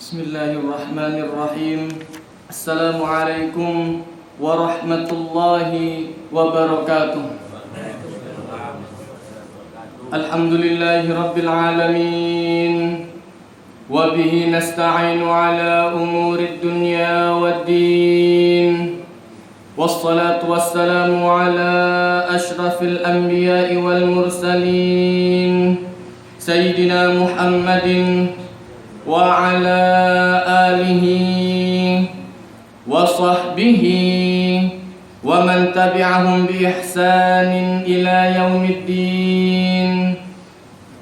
Bismillahirrahmanirrahim. Assalamualaikum warahmatullahi wabarakatuh. Alhamdulillahi rabbil alamin. Wa bihi nasta'inu ala umurid dunya waddin. Wassalatu wassalamu ala ashrafil anbiya'i wal mursalin Sayyidina Muhammadin wa ala alihi wa sahbihi wa man tabi'ahum bi ihsanin ila yaumiddin.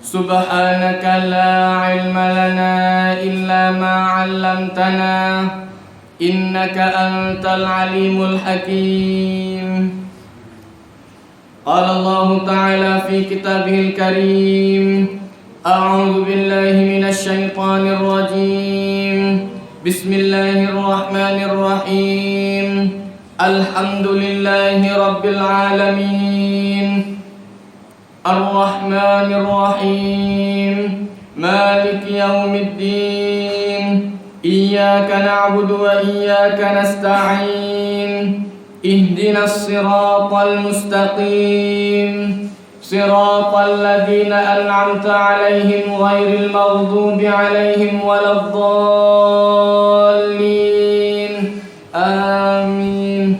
Subhanaka la ilma lana illa ma 'allamtana innaka antal alimul hakim. Qala Allah ta'ala fi kitabihil karim, a'udzu billahi minasy syaithanir rajim. Bismillahirrahmanirrahim. Alhamdulillahi rabbil alamin. Ar-Rahmanir Rahim. Maliki yaumiddin. Iyyaka na'budu wa iyyaka nasta'in. Ihdinas siratal mustaqim. Siratal ladzina an'amta 'alaihim ghairil maghdubi 'alaihim waladdallin. Amin.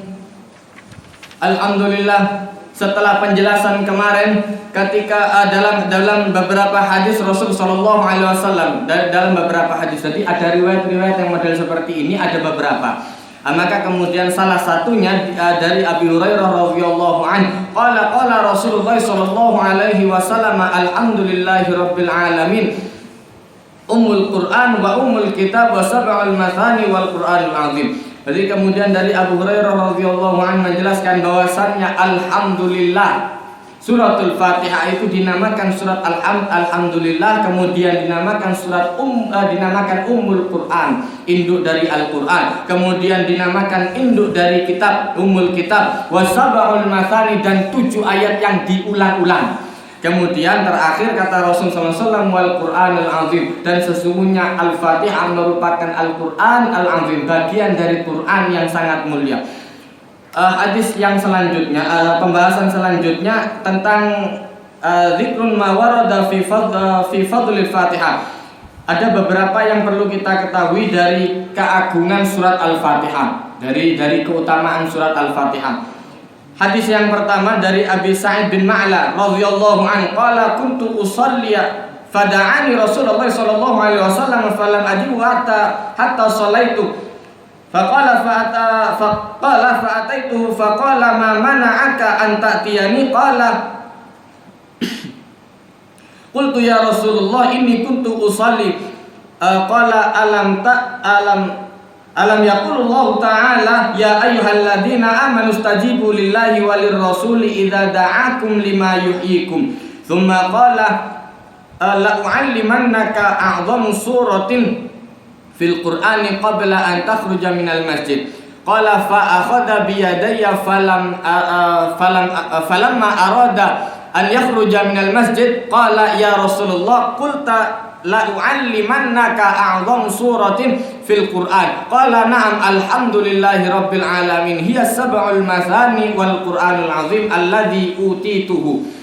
Alhamdulillah, setelah penjelasan kemarin ketika dalam beberapa hadis Rasul sallallahu alaihi wasallam, dalam beberapa hadis tadi ada riwayat-riwayat yang model seperti ini, ada beberapa. Maka kemudian salah satunya dari Abi Hurairah radhiyallahu anhu, qala Rasulullah sallallahu alaihi wasallam, alhamdulillahirabbil alamin, ummul Qur'an wa ummul kitab wa sab'ul mathani wal Qur'anul azim. Jadi kemudian dari Abu Hurairah radhiyallahu anhu menjelaskan bahwasannya alhamdulillah, suratul Fatihah itu dinamakan surat alhamdulillah, kemudian dinamakan dinamakan ummul Quran, induk dari Al-Qur'an, kemudian dinamakan induk dari kitab, ummul kitab, wasab'ul mathani, dan 7 ayat yang diulang-ulang. Kemudian terakhir kata Rasulullah SAW, wal Qur'anul azim, dan sesungguhnya Al-Fatihah merupakan Al-Qur'an al-azim, bagian dari Qur'an yang sangat mulia. Hadis yang selanjutnya, pembahasan selanjutnya tentang zikrun ma warada fi fadlil Fatihah. Ada beberapa yang perlu kita ketahui dari keagungan surat Al-Fatihah, dari keutamaan surat Al-Fatihah. Hadis yang pertama dari Abi Sa'id bin Ma'la radhiyallahu anhu, qala kuntu usalli fada'ani Rasulullah sallallahu alaihi wasallam falam ajibu hatta sallaitu. Faqala fa'ataituhu faqala ma mana'aka an ta'tiyani, qala qultu ya Rasulullah inni kuntu usalli, qala alam yaqulullahu ta'ala ya ayyuhalladzina amanu stajibu lillahi walir rasuli idza da'akum lima yuhyikum, thumma qala la u'allimannaka a'dhamu suratin fil Qur'ani qabla an takhruja minal masjid. Qala fa akhadha bi yadayya falamma arada an yakhruja minal masjid qala ya Rasulullah qulta la u'allimannaka a'dhamu suratin fil Qur'an. Qala na'am alhamdulillahi rabbil alamin hiya sab'ul mathani wal Qur'anul azim alladzi utituhu.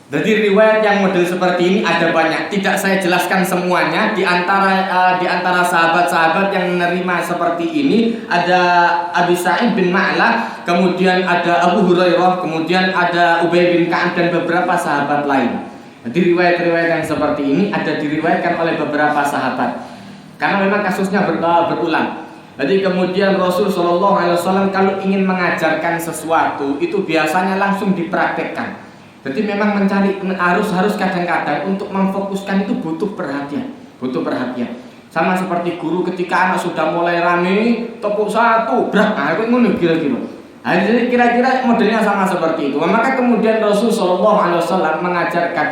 Jadi riwayat yang model seperti ini ada banyak, tidak saya jelaskan semuanya. Di antara sahabat-sahabat yang menerima seperti ini ada Abi Sa'id bin Ma'la, kemudian ada Abu Hurairah, kemudian ada Ubay bin Ka'ab dan beberapa sahabat lain. Jadi riwayat-riwayat yang seperti ini ada diriwayatkan oleh beberapa sahabat, karena memang kasusnya berulang. Jadi kemudian Rasul Shallallahu Alaihi Wasallam kalau ingin mengajarkan sesuatu itu biasanya langsung dipraktekkan. Jadi memang harus kadang-kadang untuk memfokuskan itu butuh perhatian. Sama seperti guru ketika anak sudah mulai rame, tepuk satu, brak, nah itu ngono kira-kira. Nah, jadi kira-kira modelnya sama seperti itu. Maka kemudian Rasul Shallallahu Alaihi Wasallam mengajarkan,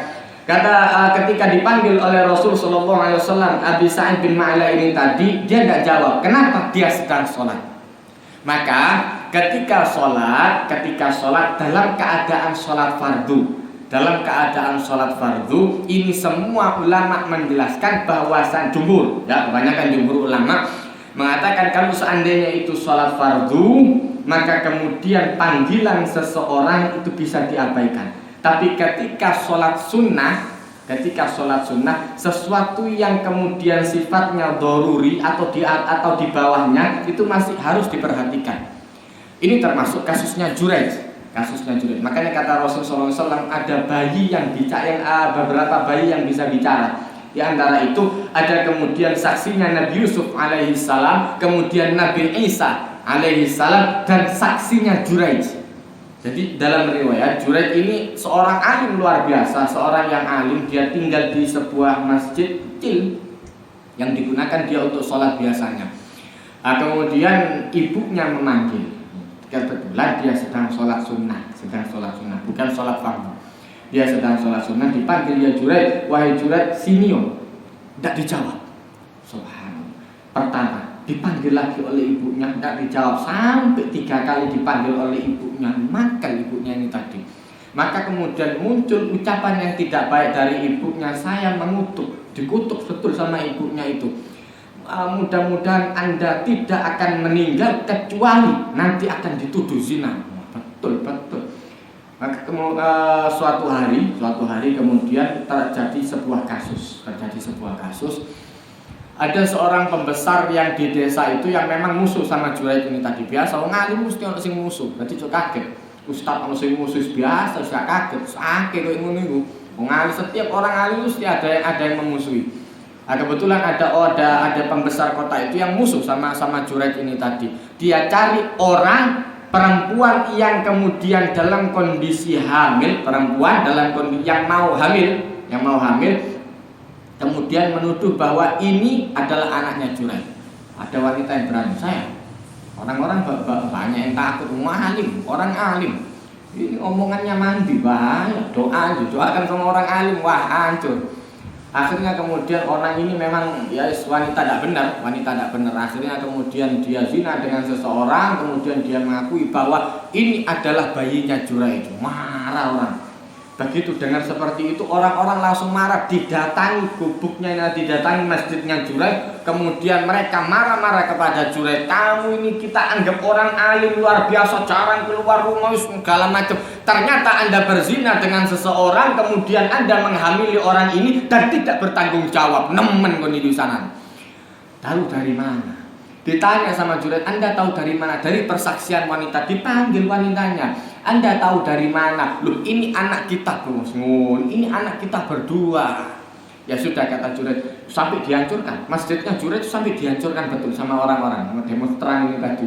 ketika dipanggil oleh Rasul Shallallahu Alaihi Wasallam, Abi Sa'id bin Ma'la ini tadi dia nggak jawab. Kenapa? Dia sedang sholat. Maka ketika sholat dalam keadaan sholat fardu, dalam keadaan sholat fardu, ini semua ulama menjelaskan bahwasan jumhur, ya kebanyakan jumhur ulama mengatakan kalau seandainya itu sholat fardu, maka kemudian panggilan seseorang itu bisa diabaikan. Tapi ketika sholat sunnah, sesuatu yang kemudian sifatnya doruri atau di bawahnya itu masih harus diperhatikan. Ini termasuk kasusnya Juraij. Makanya kata Rasulullah SAW, ada bayi yang bicara, beberapa bayi yang bisa bicara. Di antara itu ada kemudian saksinya Nabi Yusuf alaihissalam, kemudian Nabi Isa alaihissalam, dan saksinya Juraij. Jadi dalam riwayat Juraij ini seorang alim luar biasa, seorang yang alim. Dia tinggal di sebuah masjid kecil yang digunakan dia untuk sholat biasanya. Kemudian ibunya memanggil. Kebetulan dia sedang sholat sunnah, bukan sholat fardu. Dia sedang sholat sunnah, dipanggil, ya Juraij, wahai Juraij, sini yo. Tidak dijawab. Subhanallah. Pertama dipanggil lagi oleh ibunya, tidak dijawab, sampai 3 kali dipanggil oleh ibunya, makan ibunya ini tadi. Maka kemudian muncul ucapan yang tidak baik dari ibunya, saya dikutuk betul sama ibunya itu. Mudah-mudahan Anda tidak akan meninggal kecuali nanti akan dituduh zina. Betul. Maka suatu hari kemudian terjadi sebuah kasus. Ada seorang pembesar yang di desa itu yang memang musuh sama Juraij ini tadi. Biasa orang alim mesti ono sing musuh. Berarti cok kaget. Ustaz ono sing musuh biasa, saya kaget. Sakit kok ngono iku. Wong alim, setiap orang alim mesti ada yang memusuhi. Kebetulan ada pembesar kota itu yang musuh sama Juraij ini tadi. Dia cari orang perempuan yang kemudian dalam kondisi hamil, yang mau hamil. Kemudian menuduh bahwa ini adalah anaknya Juraij. Ada wanita yang berani, saya. Orang-orang banyak yang takut, orang alim. Ini omongannya mandi, bahaya. Doakan sama orang alim, wah hancur. Akhirnya kemudian orang ini memang ya wanita tidak benar. Akhirnya kemudian dia zina dengan seseorang, kemudian dia mengakui bahwa ini adalah bayinya Juraij. Marah orang. Begitu dengar seperti itu, orang-orang langsung marah, didatangi gubuknya, didatangi masjidnya Juraij. Kemudian mereka marah-marah kepada Juraij. Kamu ini kita anggap orang alim luar biasa, jarang keluar rumah, segala macam. Ternyata Anda berzina dengan seseorang, kemudian Anda menghamili orang ini dan tidak bertanggung jawab. Nemen kon di sana. Tahu dari mana? Ditanya sama Juraij, Anda tahu dari mana? Dari persaksian wanita. Dipanggil wanitanya. Anda tahu dari mana? Loh, ini anak kita, Bos. Ini anak kita berdua. Ya sudah, kata Juraij, sampai dihancurkan. Masjidnya Juraij sampai dihancurkan betul sama orang-orang demonstran ini tadi.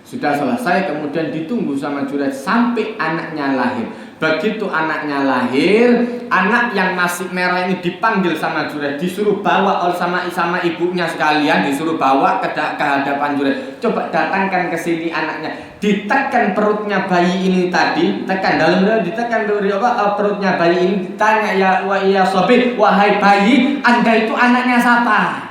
Sudah selesai, kemudian ditunggu sama Juraij sampai anaknya lahir. Begitu anaknya lahir, anak yang masih merah ini dipanggil sama Juraij, disuruh bawa sama ibunya sekalian, disuruh bawa ke hadapan Juraij. Coba datangkan ke sini anaknya. Ditekan perutnya bayi ini tadi, ditekan perutnya bayi ini, ditanya, ya sobi, wahai bayi, Anda itu anaknya siapa?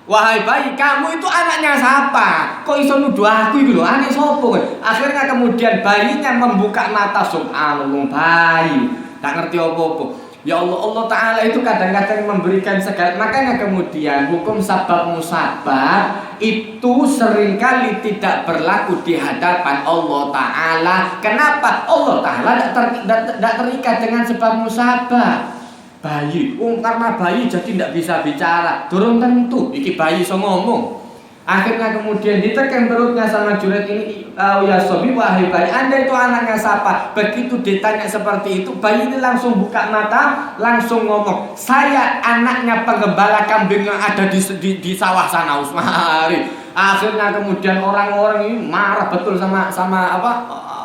Wahai bayi, kamu itu anaknya siapa? Kok iso nuduh aku itu loh, aneh sopo. Akhirnya kemudian bayinya membuka mata, subhanallah, bayi tak ngerti apa-apa. Ya Allah Ta'ala itu kadang-kadang memberikan segala. Makanya kemudian hukum sabab musabab itu seringkali tidak berlaku di hadapan Allah Ta'ala. Kenapa? Allah Ta'ala tidak terikat dengan sebab musabab. Bayi, karena bayi jadi tidak bisa bicara. Durung tentu, iki bayi iso ngomong. Akhirnya kemudian ditekan perutnya sama Juraij ini, ya sobi, wahai bayi, Anda itu anaknya siapa? Begitu ditanya seperti itu, bayi ini langsung buka mata, langsung ngomong, saya anaknya penggembala kambing yang ada di sawah sana, Usmari. Akhirnya kemudian orang-orang ini marah betul sama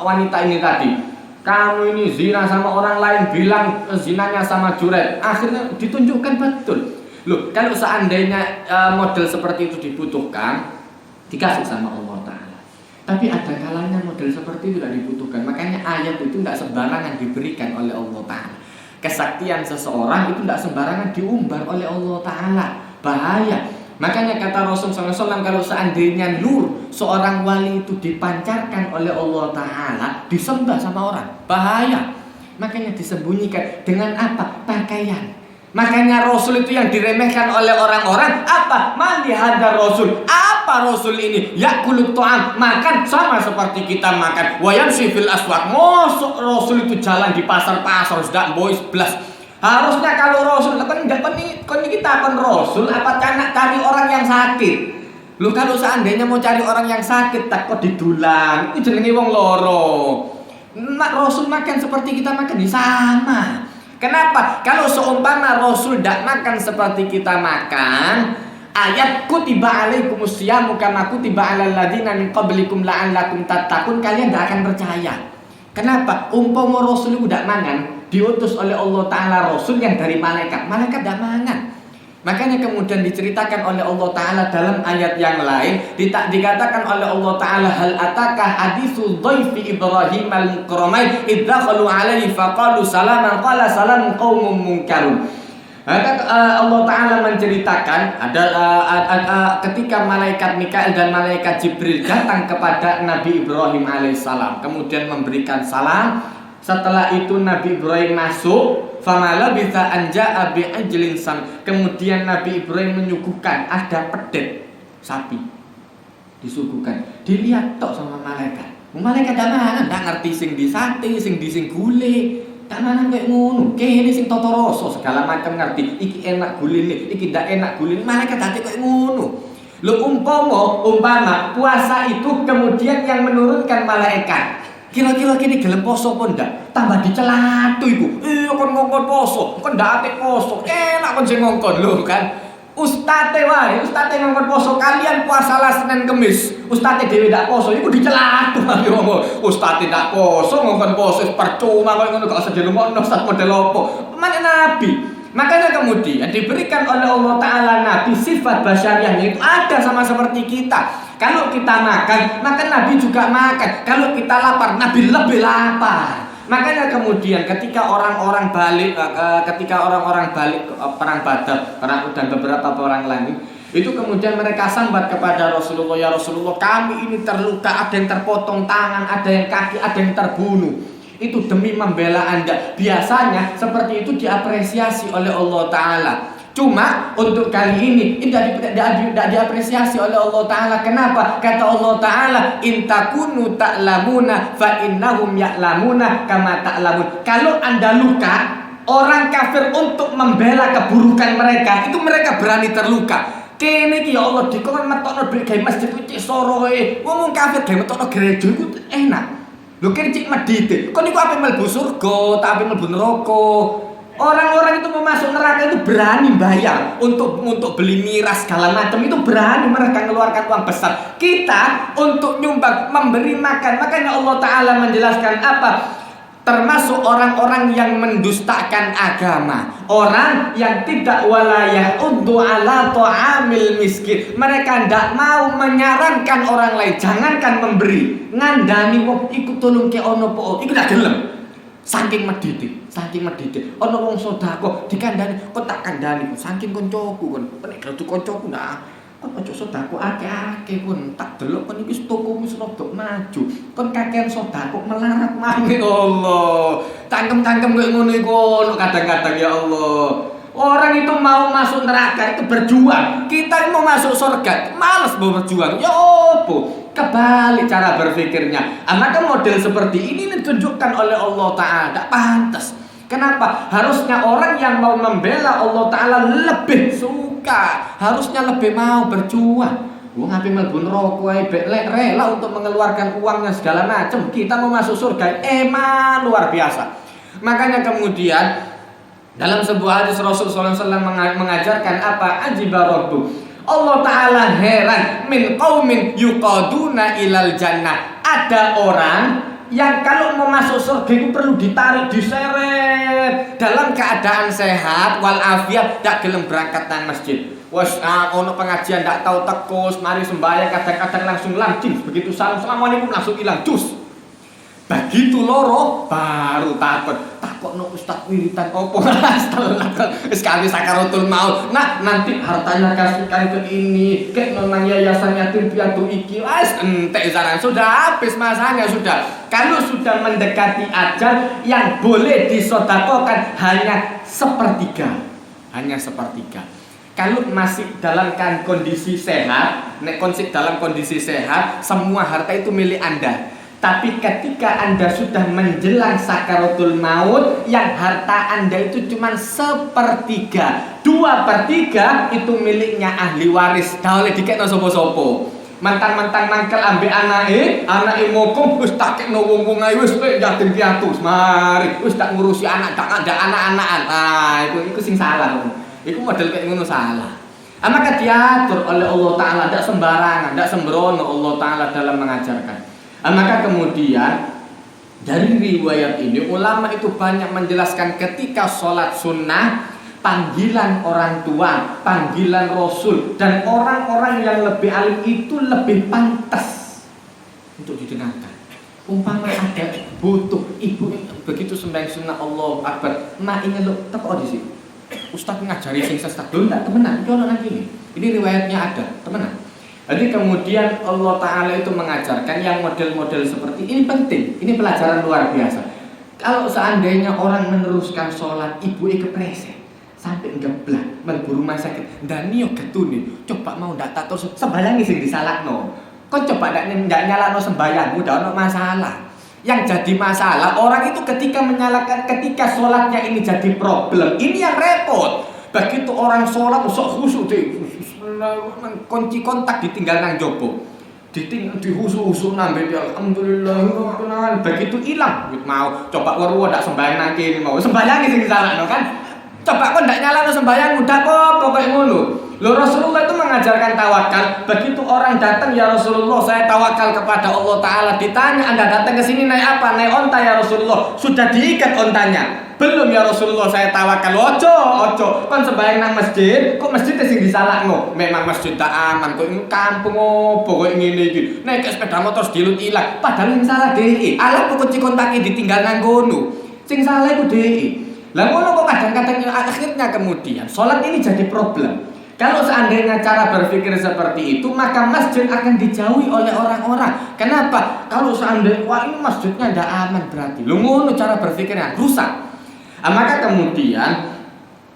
wanita ini tadi. Kamu ini zina sama orang lain, bilang zinanya sama Juraij. Akhirnya ditunjukkan betul. Loh, kalau seandainya model seperti itu dibutuhkan, dikasih sama Allah Ta'ala. Tapi ada kalanya model seperti itu tidak dibutuhkan. Makanya ayat itu tidak sembarangan diberikan oleh Allah Ta'ala. Kesaktian seseorang itu tidak sembarangan diumbar oleh Allah Ta'ala. Bahaya. Makanya kata Rasulullah SAW, kalau seandainya nur seorang wali itu dipancarkan oleh Allah Ta'ala, disembah sama orang, bahaya. Makanya disembunyikan dengan apa? Pakaian. Makanya Rasul itu yang diremehkan oleh orang-orang apa? Mandi hadar Rasul. Apa Rasul ini? Yakulut ta'am, makan sama seperti kita makan. Wa yamshi fil aswaq. Mosok Rasul itu jalan di pasar-pasar sudah boys blas. Harusnya kalau Rasul kan kita kan Rasul apa cari orang yang sakit. Lu kalau seandainya mau cari orang yang sakit takut didulang, itu jenenge wong loro. Rasul makan seperti kita makan sama. Kenapa? Kalau seumpama Rasul tidak makan seperti kita makan, ayat kutiba alaikumus syiyamu kama kutiba alal ladzina min qablikum la'allakum tattaqun, kalian tidak akan percaya. Kenapa? Umpama Rasul itu tidak mangan, diutus oleh Allah Ta'ala Rasul yang dari malaikat tidak mangan. Makanya kemudian diceritakan oleh Allah Ta'ala dalam ayat yang lain, dikatakan oleh Allah Ta'ala, hal ataka hadithu dhaifi Ibrahim al-mukramain idh dakhalu alaihi faqalu salaman qala salamun qaumun munkarun. Allah Ta'ala menceritakan ada ketika malaikat Mikail dan malaikat Jibril datang kepada Nabi Ibrahim alaihissalam, kemudian memberikan salam. Setelah itu Nabi Ibrahim masuk, famala bisa anja abi ajlin sam. Kemudian Nabi Ibrahim menyuguhkan ada pedet sapi, disuguhkan. Dilihat tok sama malaikat. Malaikat dak mangan, ndak ngerti sing di sate, sing di sing gule. Dak mangan koyo ngono. Kene sing tata rasa segala macam ngerti. Iki enak guline, iki ndak enak guline. Malaikat ate koyo ngono. Lho umpama puasa itu kemudian yang menurunkan malaikat. Kira-kira kini gelem poso pun ndak? Tambah dicelatu iku. Kon ngongkon poso, kon ndak ate poso. Enak kon sing ngongkon lho kan. Ustate wae, ustate ngongkon poso, kalian puasa Senin Kamis. Ustate dhewe ndak poso, iku dicelatu ae wong. Ustate ndak poso, ngongkon poso percuma kok ngono gak usah dirungokno ustaz model opo. Mana nabi? Makanya kemudian diberikan oleh Allah Ta'ala Nabi sifat basyariahnya itu ada sama seperti kita. Kalau kita makan, maka Nabi juga makan. Kalau kita lapar, Nabi lebih lapar. Makanya kemudian ketika orang-orang balik perang Badar, perang dan beberapa orang lain, itu kemudian mereka sambat kepada Rasulullah, ya Rasulullah, kami ini terluka, ada yang terpotong tangan, ada yang kaki, ada yang terbunuh. Itu demi membela Anda. Biasanya seperti itu diapresiasi oleh Allah Ta'ala. Cuma untuk kali ini tidak diapresiasi oleh Allah Ta'ala. Kenapa? Kata Allah Ta'ala, in takunu ta'lamuna fa innahum ya'lamuna kama ta'lamun. Kalau Anda luka, orang kafir untuk membela keburukan mereka, itu mereka berani terluka. Kene iki ya Allah dikon metokno gawe masjid iki soroe. Wong kafir gawe metokno gereja iku enak. Lho kene cik medite. Kon iku ape mlebu surga, tak ape mlebu neraka. Orang-orang itu mau masuk neraka itu berani bayar untuk beli miras segala macam, itu berani mereka mengeluarkan uang besar. Kita untuk nyumbang, memberi makan. Makanya Allah Ta'ala menjelaskan apa? Termasuk orang-orang yang mendustakan agama, orang yang tidak walayah uddu ala ta'amil miskin. Mereka tidak mau menyarankan orang lain, jangankan memberi, ngandani wong ikut tolong ke ono po, ikut gak gelem. Saking medite. Ono wong sedekah dikandani, kok tak kandani, saking koncoku kon. Nek gak koncoku ndak. Kon ojo sedekah akeh-akeh kon. Tak delok kon iki tokomu rada maju. Kon kakean sedekah melarat maneh Allah. Cangkem-cangkem koyo ngono iku kadang-kadang ya Allah. Orang itu mau masuk neraka itu berjuang. Kita mau masuk surga, malas mau berjuang. Ya opo? Kebalik cara berpikirnya. Maka model seperti ini ditunjukkan oleh Allah Ta'ala. Tidak pantas. Kenapa? Harusnya orang yang mau membela Allah Ta'ala lebih suka. Harusnya lebih mau berjuang. Wong ape mlebu neraka ae rela untuk mengeluarkan uangnya segala macam. Kita mau masuk surga, emang luar biasa. Makanya kemudian dalam sebuah hadis Rasulullah SAW mengajarkan apa? Ajiba rabbu. Allah Ta'ala heran min qaumin yuqaduna ilal jannah. Ada orang yang kalau mau masuk surga itu perlu ditarik, diseret dalam keadaan sehat walafiat, tidak gelem berangkat nang masjid. Wes ono pengajian tidak tahu tekus, mari sembahyang kadang-kadang langsung lancing, begitu salam assalamualaikum langsung hilang jus. Begitu loro baru takut takokno ustaz wiritan opo sekali sakaratul maut. Nah, nanti hartanya kasihkan ke ini, ke nonang yayasan yatim piatu iki. Wes entek saran sudah habis masanya sudah. Kalau sudah mendekati ajal yang boleh disedekahkan hanya sepertiga. Hanya sepertiga. Kalau masih dalam kondisi sehat, dalam kondisi sehat, semua harta itu milik Anda. Tapi ketika Anda sudah menjelang sakaratul maut, yang harta Anda itu cuma sepertiga, 2/3 itu miliknya ahli waris. Dah oleh dikekno sopo-sopo. Mantan-mantan mangkel ambek anake mokong wis tak kekno wong-wong ae wis yatim piatu. Mari wis tak ngurusi anak, tak ada anak-anakan. Ah, iku sing salah. Iku model kayak ngono salah. Maka diatur oleh Allah Ta'ala, tidak sembarangan, tidak sembrono Allah Ta'ala dalam mengajarkan. Maka kemudian dari riwayat ini ulama itu banyak menjelaskan ketika sholat sunnah, panggilan orang tua, panggilan Rasul, dan orang-orang yang lebih alim itu lebih pantas untuk didengarkan. Umpama ada butuh ibu begitu sembahyang sunnah Allahu Akbar, mak ingin lo teko di sini. Ustaz ngajari sing sesat lho ndak temenan, iki ono nang kene. Ini riwayatnya ada, temenan. Jadi kemudian Allah Ta'ala itu mengajarkan yang model-model seperti ini penting. Ini pelajaran luar biasa. Kalau seandainya orang meneruskan sholat, ibu kepreset sampai ngeblak, mengguru rumah sakit, dan niyo getune, coba mau ndak tato sembayangi sing disalahno. Kok coba ndak nyalahno sembayangmu, ndak ono masalah. Yang jadi masalah orang itu ketika menyalahkan, ketika sholatnya ini jadi problem, ini yang repot. Begitu orang sholat sok khusyuk deh, kunci kontak ditinggal nang jopo, dihusu-husu nambe alhamdulillah, begitu hilang, mau coba waru ndak sembahyang nang kene mau sembahyang sing salahno kan. Coba kok ndak nyalahno sembahyang udah kok pokoke ngono. Loh, Rasulullah itu mengajarkan tawakal. Begitu orang datang, ya Rasulullah, saya tawakal kepada Allah Ta'ala. Ditanya, Anda datang ke sini naik apa? Naik onta ya Rasulullah. Sudah diikat ontanya? Belum ya Rasulullah, saya tawakal. Ojo. Kan sembahyang nang masjid, kok masjid sing disalahno? Memang masjid tak aman, kok ini kampung opo kok ngene iki. Naik sepeda motor dilut ilang. Padahal yang salah dhewe. Alat kunci kontaknya ditinggal nang kono. Sing salah iku dhewe. Lah ngono kok kadang-kadang akhirnya kemudian salat ini jadi problem. Kalau seandainya cara berpikir seperti itu, maka masjid akan dijauhi oleh orang-orang. Kenapa? Kalau seandainya wah ini masjidnya tidak aman berarti. Lu ngono cara berpikirnya rusak. Maka kemudian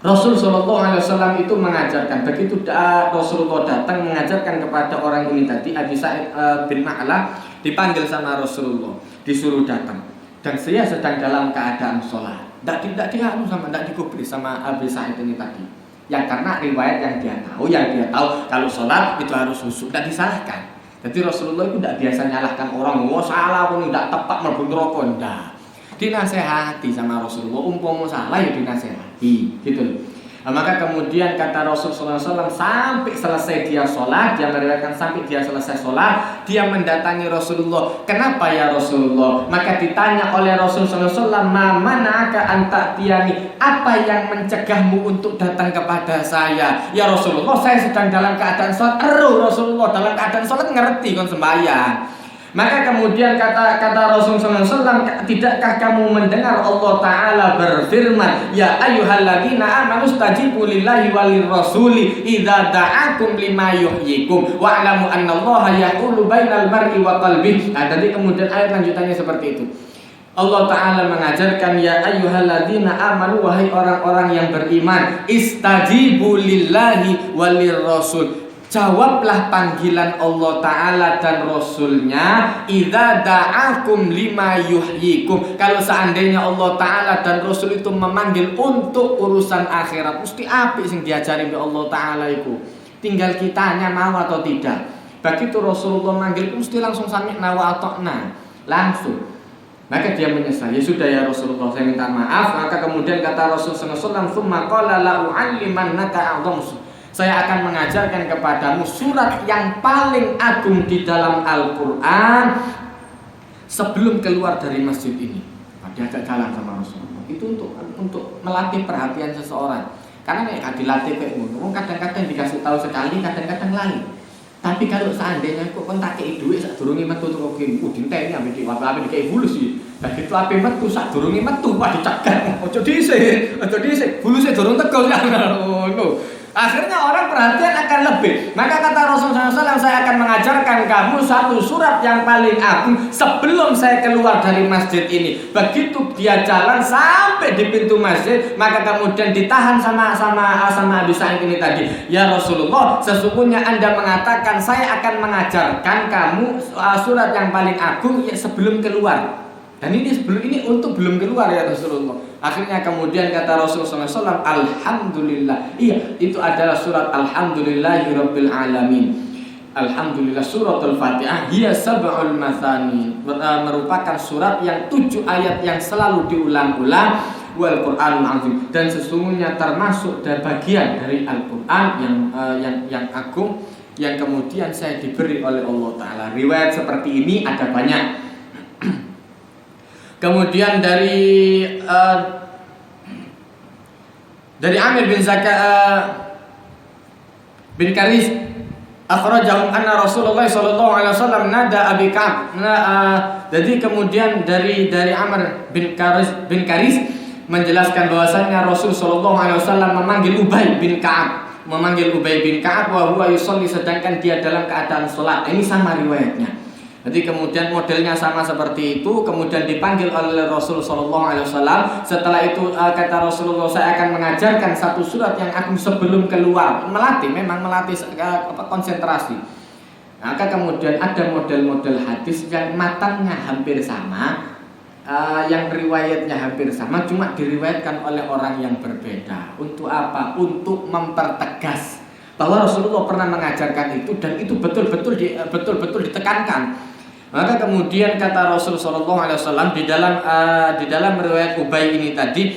Rasul SAW itu mengajarkan, begitu Rasulullah datang mengajarkan kepada orang ini tadi, Abi Sa'id bin Ma'la dipanggil sama Rasulullah, disuruh datang. Dan saya sedang dalam keadaan sholat. Tidak dikubris sama Abi Sa'id ini tadi. Yang karena riwayat yang dia tahu kalau sholat itu harus khusyuk, tidak disalahkan. Jadi Rasulullah itu tidak biasa nyalahkan orang, salah pun tidak tepat mlebu neraka, ndak. Dinasehati sama Rasulullah, umpama salah ya dinasehati, gitu loh. Maka kemudian kata Rasulullah SAW, sampai selesai dia sholat, dia meriwayatkan sampai dia selesai sholat, dia mendatangi Rasulullah. Kenapa ya Rasulullah? Maka ditanya oleh Rasulullah SAW, ma mana'aka an ta'tiyani, apa yang mencegahmu untuk datang kepada saya? Ya Rasulullah, saya sedang dalam keadaan sholat. Rasulullah dalam keadaan sholat ngerti kon sembahyang. Maka kemudian kata Rasulullah SAW, tidakkah kamu mendengar Allah Ta'ala berfirman, ya ayyuhalladzina amanu stajibu lillahi walir rasuli idza da'akum lima yuhyikum wa'lamu annallaha yaqulu bainal mar'i wa qalbihi. Nah, tadi kemudian ayat lanjutannya seperti itu. Allah Ta'ala mengajarkan, ya ayyuhalladzina amanu, wahai orang-orang yang beriman, istajibu lillahi walir rasul, jawablah panggilan Allah Ta'ala dan Rasulnya, idza da'akum lima yuhyikum. Kalau seandainya Allah Ta'ala dan Rasul itu memanggil untuk urusan akhirat, mesti apik sing diajari oleh Allah Ta'ala itu. Tinggal kitanya mau atau tidak. Begitu Rasulullah manggil, mesti langsung sami'na wa ata'na, langsung. Maka dia menyesal, ya sudah ya Rasulullah, saya minta maaf. Maka kemudian kata Rasulullah SAW, tsumma qala la u'allimannaka a'dhamu, saya akan mengajarkan kepadamu surat yang paling agung di dalam Al-Quran sebelum keluar dari masjid ini. Diajak jalan sama Rasulullah. Itu untuk melatih perhatian seseorang. Karena dilatih kayak gitu. Kadang-kadang dikasih tahu sekali, kadang-kadang lain. Tapi kalau seandainya kok kon tak kei dhuwit sadurunge metu teko kene, dinteni ambek apa dikei bulus iki. Dadi itu ape metu sadurunge metu wah dicegat. Ojo dhisik, bulusnya durung teko ngono. Akhirnya orang perhatian akan lebih. Maka kata Rasulullah SAW, saya akan mengajarkan kamu satu surat yang paling agung sebelum saya keluar dari masjid ini. Begitu dia jalan sampai di pintu masjid, maka kemudian ditahan sama Abi Sa'id ini tadi. Ya Rasulullah, sesungguhnya Anda mengatakan saya akan mengajarkan kamu surat yang paling agung sebelum keluar. Dan ini untuk belum keluar ya Rasulullah. Akhirnya kemudian kata Rasulullah SAW, Alhamdulillah. Iya, itu adalah surat Alhamdulillahirabbil alamin. Alhamdulillah, suratul Fatihah hiya sab'ul mathani, merupakan surat yang 7 ayat yang selalu diulang-ulang wal Qur'anul azim, dan sesungguhnya termasuk bagian dari Al-Qur'an yang agung yang kemudian saya diberi oleh Allah taala. Riwayat seperti ini ada banyak. Kemudian dari Amir bin Karis akhrajahum anna Rasulullah sallallahu alaihi wasallam nada Abi Ka'ab. Jadi kemudian dari Amr bin Karis menjelaskan bahwasanya Rasul sallallahu alaihi wasallam memanggil Ubay bin Ka'ab, wa huwa yusolli, sedangkan dia dalam keadaan salat. Ini sama riwayatnya. Jadi kemudian modelnya sama seperti itu, kemudian dipanggil oleh Rasul Sallallahu Alaihi Wasallam. Setelah itu kata Rasulullah, saya akan mengajarkan satu surat yang agung sebelum keluar. Melatih konsentrasi. Maka kemudian ada model-model hadis yang matanya hampir sama, yang riwayatnya hampir sama, cuma diriwayatkan oleh orang yang berbeda. Untuk apa? Untuk mempertegas bahwa Rasulullah pernah mengajarkan itu dan itu betul-betul ditekankan. Maka kemudian kata Rasul sallallahu alaihi wasallam di dalam riwayat Ubay ini tadi,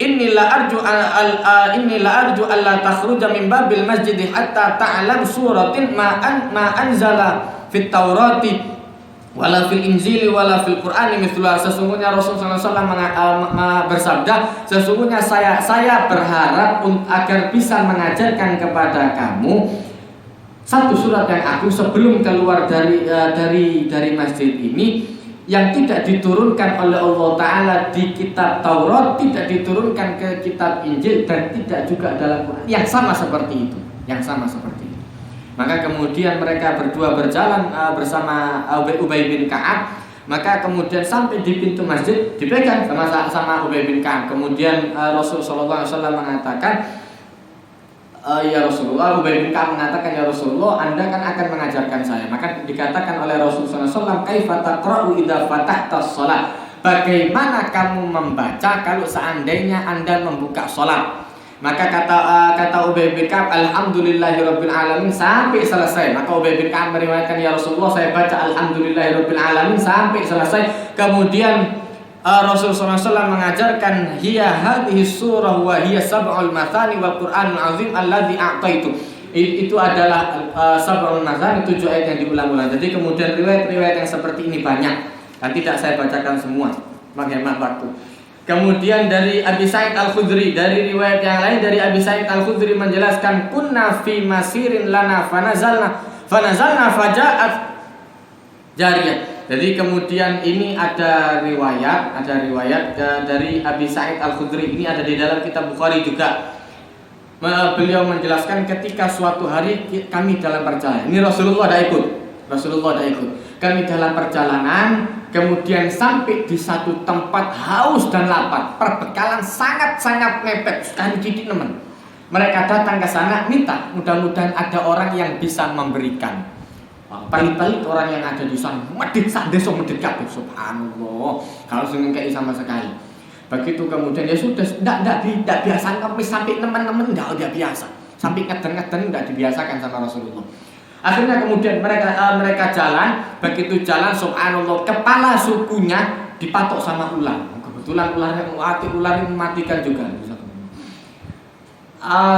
Innila arju alla takhruja min babil masjid hatta ta'lam suratin ma anzala fit Taurati wala fil Injili wala fil Qur'ani mithluha. Sesungguhnya Rasul sallallahu alaihi wasallam bersabda, sesungguhnya saya berharap agar bisa mengajarkan kepada kamu satu surat yang agung sebelum keluar dari masjid ini, yang tidak diturunkan oleh Allah Ta'ala di kitab Taurat, tidak diturunkan ke kitab Injil, dan tidak juga dalam Quran, yang sama seperti itu. Maka kemudian mereka berdua berjalan bersama Ubay bin Ka'ab. Maka kemudian sampai di pintu masjid dipegang sama Ubay bin Ka'ab. Kemudian Rasulullah SAW mengatakan, ya Rasulullah, Ubay bin Ka'ab mengatakan, ya Rasulullah, Anda kan akan mengajarkan saya. Maka dikatakan oleh Rasulullah SAW, kaifa taqra'u idza fatahta shalah, bagaimana kamu membaca kalau seandainya Anda membuka salat? Maka kata Ubay bin Ka'ab, alhamdulillahirabbil alamin, sampai selesai. Maka Ubay bin Ka'ab meriwayatkan, ya Rasulullah, saya baca alhamdulillahirabbil alamin sampai selesai. Kemudian Rasulullah SAW mengajarkan, hiya hadhihi surah wa hiya sab'ul mathani wal Qur'anul azim alladzi a'taitu. Itu adalah sab'ul mathani, 7 ayat yang diulang-ulang. Jadi kemudian riwayat-riwayat yang seperti ini banyak dan tidak saya bacakan semua, menghemat waktu. Kemudian dari Abi Sa'id Al-Khudri, dari riwayat yang lain dari Abi Sa'id Al-Khudri menjelaskan, kunna fi masirin lana fanazalna faja'at jariyah. Jadi kemudian ini ada riwayat dari Abi Sa'id Al-Khudri, ini ada di dalam kitab Bukhari juga. Beliau menjelaskan, ketika suatu hari kami dalam perjalanan, ini Rasulullah ada ikut. Kami dalam perjalanan, kemudian sampai di satu tempat haus dan lapar, perbekalan sangat-sangat mepet, sekali titik nemen. Mereka datang ke sana minta, mudah-mudahan ada orang yang bisa memberikan. Paling-paling orang yang ada di sana medit sak desa medit kabeh, subhanallah. Kalau sing ngekeki sama sekali. Begitu kemudian ya sudah tidak biasa sampai teman-teman enggak biasa. Sampai ngeden-ngeden enggak dibiasakan sama Rasulullah. Akhirnya kemudian mereka jalan, begitu jalan subhanallah, kepala sukunya dipatok sama ular. Kebetulan ular ini mematikan juga.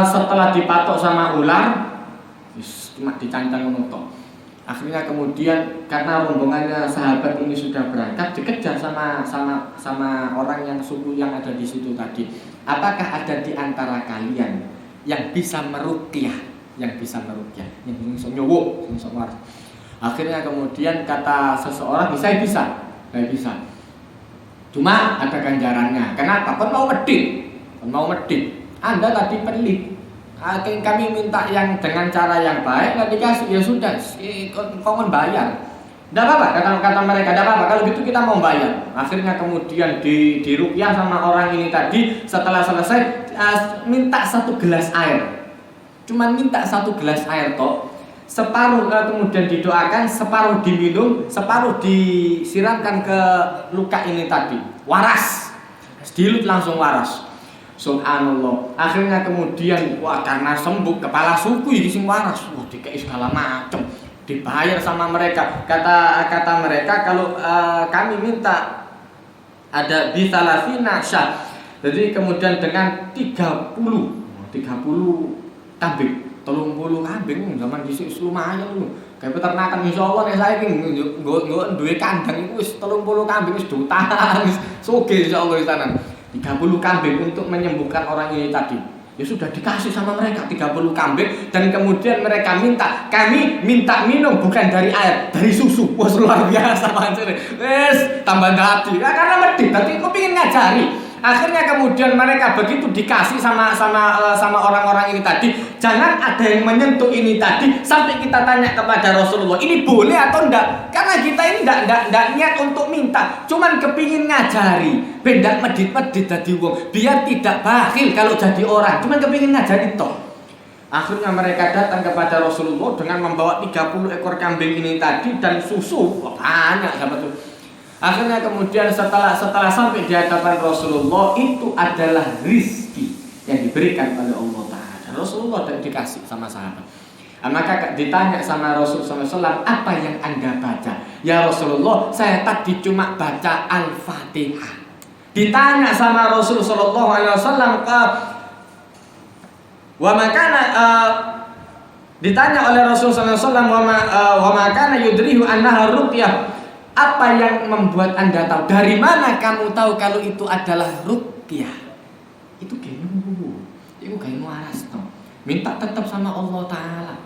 Setelah dipatok sama ular, cuma dicancang menutup. Akhirnya kemudian karena rombongannya sahabat ini sudah berangkat, dikejar sama orang yang suku yang ada di situ tadi. Apakah ada di antara kalian yang bisa meruqyah? yang bisa meruqyah, yang bisa nyuwuk, yang bisa waras. Akhirnya kemudian kata seseorang, saya bisa. Cuma ada ganjarannya. Kenapa? Kon mau medit. Anda tadi pelit. Kami minta yang dengan cara yang baik, nggak dikasih, ya sudah, kon bayar. Tidak apa-apa, kata mereka, tidak apa-apa, kalau gitu kita mau bayar. Akhirnya kemudian diruqyah sama orang ini tadi. Setelah selesai, minta 1 gelas air. Cuman minta 1 gelas air toh. Separuh kemudian didoakan, separuh diminum, separuh disiramkan ke luka ini tadi. Waras, dilut langsung waras. Subhanallah. Akhirnya kemudian karena sembuh, kepala suku ini sing waras, dikei segala macam, dibayar sama mereka. Kata mereka, kalau kami minta ada bisalasina syah. Jadi kemudian dengan 30 kambing, 30 kambing zaman dhisik lumayan lho. Kayak peternakan insyaallah nek saiki nggo duwe kandang iku wis 30 kambing wis jutaan, wis sugih insyaallah di sana. 30 kambing untuk menyembuhkan orang ini tadi. Ya sudah dikasih sama mereka 30 kambing dan kemudian mereka kami minta minum bukan dari air, dari susu. Wah luar biasa pancen. Wes tambah hati. Karena medit, berarti kok pengen ngajari. Akhirnya kemudian mereka begitu dikasih sama orang-orang ini tadi, jangan ada yang menyentuh ini tadi sampai kita tanya kepada Rasulullah, ini boleh atau enggak? Karena kita ini enggak niat untuk minta, cuman kepingin ngajari, bendak medit-medit tadi wong, biar tidak bakhil kalau jadi orang, cuman kepingin ngajari toh. Akhirnya mereka datang kepada Rasulullah dengan membawa 30 ekor kambing ini tadi dan susu. Wah, banyak sahabat tuh. Akhirnya kemudian setelah sampai di hadapan Rasulullah, itu adalah rizki yang diberikan oleh Allah Ta'ala. Rasulullah dikasih sama sahabat. Maka ditanya sama Rasulullah SAW, apa yang Anda baca? Ya Rasulullah, saya tadi cuma baca Al-Fatihah. Ditanya sama Rasulullah SAW, ditanya oleh Rasulullah SAW, wa makana yudrihu annaha ruqyah. Apa yang membuat Anda tahu? Dari mana kamu tahu kalau itu adalah ruqyah? Itu gemu. Itu gemu waras toh. Minta tetap sama Allah Ta'ala.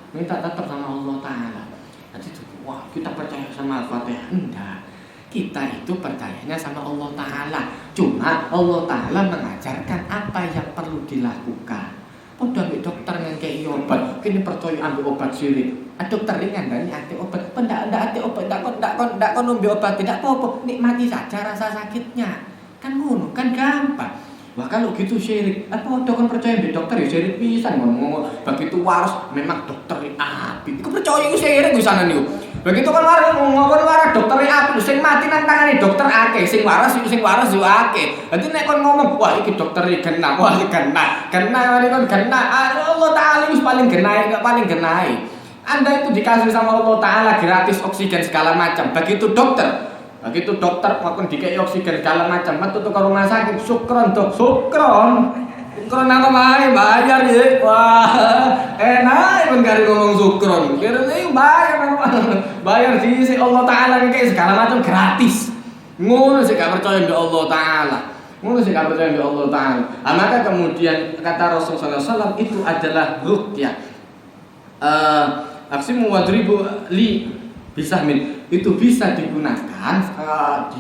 Jadi wah, kita percaya sama Al-Fatihah. Enggak. Kita itu percayanya sama Allah Ta'ala. Cuma Allah Ta'ala mengajarkan apa yang perlu dilakukan. Udah ambil dokter ngekei obat, kini percaya ambil obat sirik. Dokter ringan dari anti obat, ndak anti obat, ndak kon ambil obat, tidak apa-apa, nikmati saja rasa sakitnya. Kan ngono, kan gampang. Wah kalau gitu syirik, apa kon percaya ambil dokter ya syirik pisan ngomong begitu waras memang dokter api. Iku percaya iku syirik pisan niku. Begitu kan waras dokter api, sing mati nang tangane dokter akeh, sing waras yo akeh. Dadi nek kon ngomong, wah iki dokter iki kena, wah iki kena Allah Ta'ala wis paling genai. Anda itu dikasih sama Allah Ta'ala gratis oksigen segala macam. Begitu dokter maupun dikei oksigen segala macam, metu ke rumah sakit, syukron dok, syukron nang omahe bayar ya. Wah, enak ben kare ngomong syukron. Kira iki bayar di Allah Ta'ala ngekei segala macam gratis. Ngono sih gak percaya mbek Allah Ta'ala. Maka kemudian kata Rasulullah SAW, itu adalah ruqyah. Aksimu wadribu li bisahmin, itu bisa digunakan sampai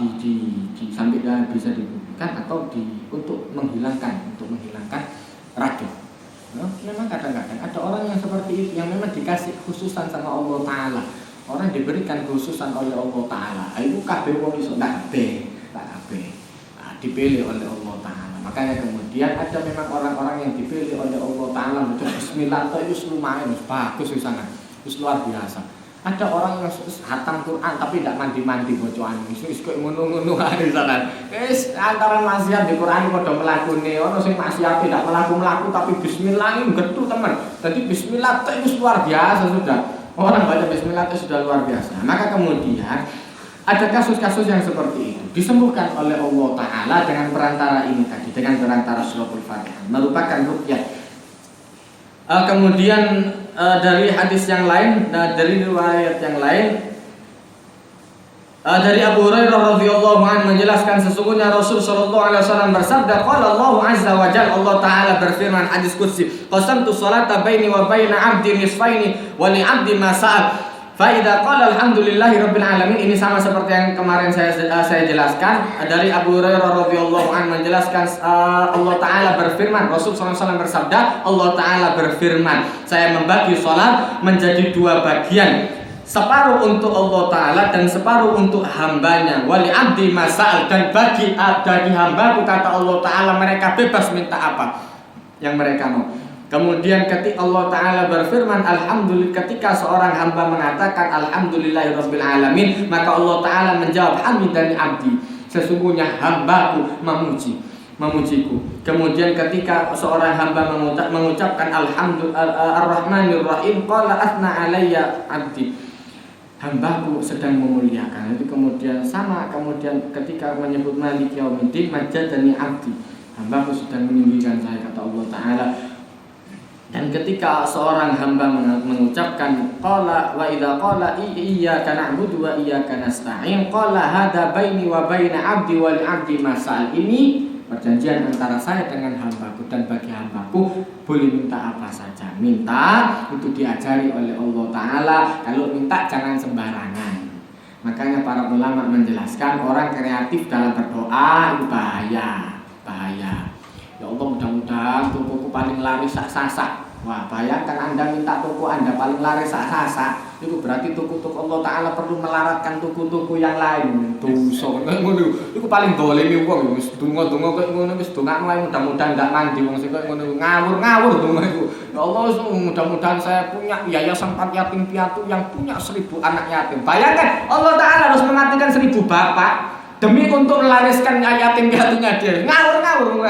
bisa digunakan atau untuk menghilangkan racun. Memang kadang-kadang ada orang yang seperti itu, yang memang dikasih khususan sama Allah Ta'ala. Orang diberikan khususan oleh Allah Ta'ala. Itu kabeh wong iso tak kabeh. Dipilih oleh Allah Ta'ala. Makanya kemudian ada memang orang-orang yang dipilih oleh Allah Ta'ala. Bismillah itu lumayan bagus di sana. Itu luar biasa. Ada orang yang hatam Quran tapi tidak mandi-mandi bocoan. Wis koyo ngono-ngono ae sana. Antara maksiat di Quran padha mlakune, ono sing maksiat tidak mlaku-mlaku tapi bismillah ini getu teman. Jadi bismillah itu luar biasa sudah. Orang baca bismillah itu sudah luar biasa. Maka kemudian ada kasus-kasus yang seperti itu disembuhkan oleh Allah Ta'ala dengan perantara ini tadi, dengan perantara suratul Fatihah, merupakan ruqyah. Kemudian dari hadis yang lain, dari riwayat yang lain, Dari Abu Hurairah radhiyallahu anhu menjelaskan sesungguhnya Rasul sallallahu alaihi wasallam bersabda, qala Allah azza wa jalla, Allah taala berfirman hadis qudsi, qasamtu sholata baini wa baina 'abdi nisfaini wa li 'abdi ma sa'al. Fa idza qala alhamdulillahi rabbil alamin, ini sama seperti yang kemarin saya jelaskan. Dari Abu Hurairah radhiyallahu anhu menjelaskan Allah taala berfirman, Rasul sallallahu alaihi wasallam bersabda, Allah taala berfirman, saya membagi salat menjadi dua bagian, separuh untuk Allah Ta'ala dan separuh untuk hambanya. Wali abdi masal, dan bagi hambaku kata Allah Ta'ala mereka bebas minta apa yang mereka mau. Kemudian ketika Allah Ta'ala berfirman alhamdulillah, ketika seorang hamba mengatakan alhamdulillahirabbil alamin, maka Allah Ta'ala menjawab hamidani abdi, sesungguhnya hambaku memujiku. Kemudian ketika seorang hamba mengucapkan ar-rahmanir-rahim, qala athna alayya abdi, hambaku sedang memuliakan. Itu kemudian sama, kemudian ketika menyebut Malik Yaumiddin, majjadani abdi, hambaku sedang meninggikan saya kata Allah Ta'ala. Dan ketika seorang hamba mengucapkan qala wa idza qala iyyaka na'budu wa iyyaka nasta'in, qala hadza baini wa baina 'abdi wal 'abdi masal, ini perjanjian antara saya dengan hambaku, dan bagi hambaku boleh minta apa saja. Minta itu diajari oleh Allah Ta'ala, kalau minta jangan sembarangan. Makanya para ulama menjelaskan orang kreatif dalam berdoa itu bahaya. Ya Allah, mudah-mudahan tukuku paling laris sak-sasak. Wah, bayangkan Anda minta tuku Anda paling laris sak-sasak, itu berarti tuku-tuku Allah Ta'ala perlu melaratkan tuku-tuku yang lain. Dosa itu paling dolimi wong, wis donga-donga koyo ngono, wis dongakno mudah-mudahan ndak mandi wong sing koyo ngono, ngawur-ngawur donga iku. Ya Allah, mudah-mudahan saya punya yayasan yatim piatu yang punya 1000 anak yatim. Bayangkan Allah Ta'ala harus mematikan 1000 bapak demi untuk melariskan yatim piatunya dia. Ngawur-ngawur.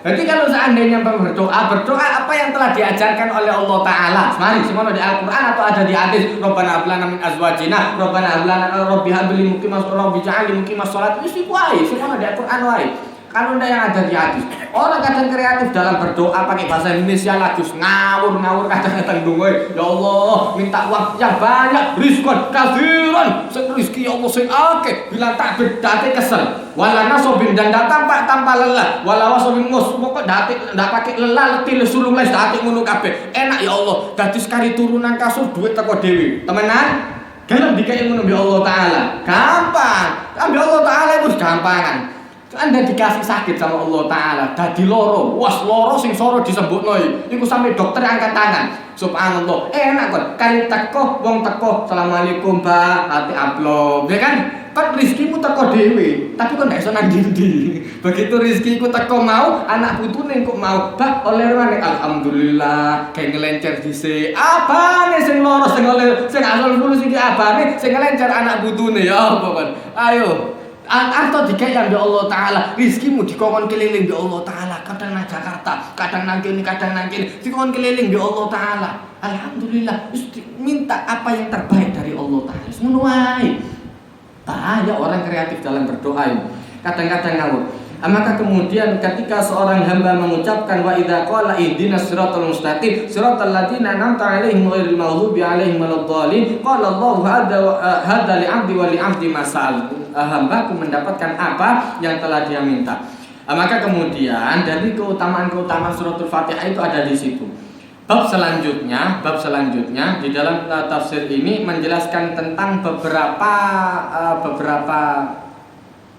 Jadi kalau seandainya berdoa apa yang telah diajarkan oleh Allah Ta'ala, mari semua di Al-Quran atau ada di hadis, Rabbana hab lana min azwajina, Rabbana hab lana rabbi hab li muqimas rabbi ja'alni muqimas shalat, itu wae semua di Al-Quran wae. Kalau ndak yang ada di hadis. Orang kadang kreatif dalam berdoa pakai bahasa Indonesia lagus ngawur kadang-kadang donga, ya Allah minta uang yang banyak, rizqan katsiran, sing rezeki ya Allah sing akeh, bilang tak berdate kesel. Wala nasobin, dan datang pak tanpa lelah, wala wasobin mus, pokok date ndak pakai lelah, letih sulung les date ngono kabeh. Enak ya Allah, dadi sekali turunan kasur duit teko dhewe. Temenan? Gelem dikei ngono ya Allah Ta'ala. Gampang. Ambil Allah Ta'ala itu gampangan. Anda dikasih sakit sama Allah Ta'ala, dadi loro, loro sing soro disebutno iku sampe dokter angkat tangan. Subhanallah, enak kok. Kali teko, wong teko, Assalamualaikum Mbak, hati upload, ya kan? Kan rizkimu teko dhewe, tapi kok ndak iso nang ndi. Begitu rizkiku teko mau, anak putune kok mau, Mbak, oleh rene alhamdulillah, kayak ngelencer dhisik. Apane sing loro sing oleh sing asal fulus iki apane sing ngelencer anak putune ya apa kan? Ayo. Atau dikai yang di Allah Ta'ala, rizkimu dikongkon keliling di Allah Ta'ala, kadang nang Jakarta, kadang nang kene, dikongkon keliling di Allah Ta'ala. Alhamdulillah, minta apa yang terbaik dari Allah Ta'ala. Semono wae. Bahaya orang kreatif dalam berdoa. Kadang-kadang ngawur. Maka kemudian ketika seorang hamba mengucapkan wa idza qala ihdinas siratal mustaqim siratal ladzina an'amta 'alaihim ghairil maghdubi 'alaihim waladdallin, qala Allahu hadza li 'abdi wa li 'abdi masal, hambaku mendapatkan apa yang telah dia minta. Maka kemudian dari keutamaan-keutamaan suratul Fatihah itu ada di situ. Bab selanjutnya di dalam tafsir ini menjelaskan tentang beberapa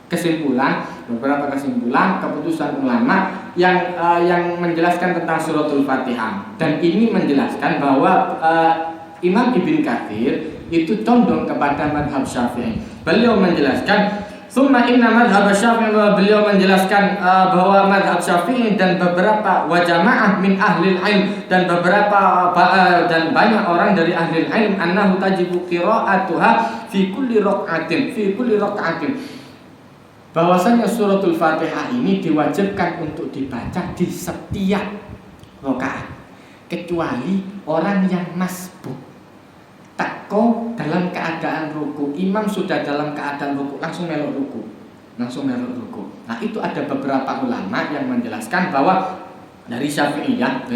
kesimpulan keputusan ulama yang menjelaskan tentang suratul Fatihah. Dan ini menjelaskan bahwa Imam Ibn Katsir itu condong kepada madhab Syafi'i. Beliau menjelaskan summa inna madhab Syafi'i, beliau menjelaskan bahwa madhab Syafi'i dan beberapa wa jamaah min ahli ilm dan beberapa dan banyak orang dari ahli ilm annahu tajibu qira'atuha fi kulli raq'atin, bahwasanya suratul Fatihah ini diwajibkan untuk dibaca di setiap rakaat kecuali orang yang masbuk teko dalam keadaan ruku, imam sudah dalam keadaan ruku langsung melok ruku. Nah, itu ada beberapa ulama yang menjelaskan bahwa dari Syafi'iyah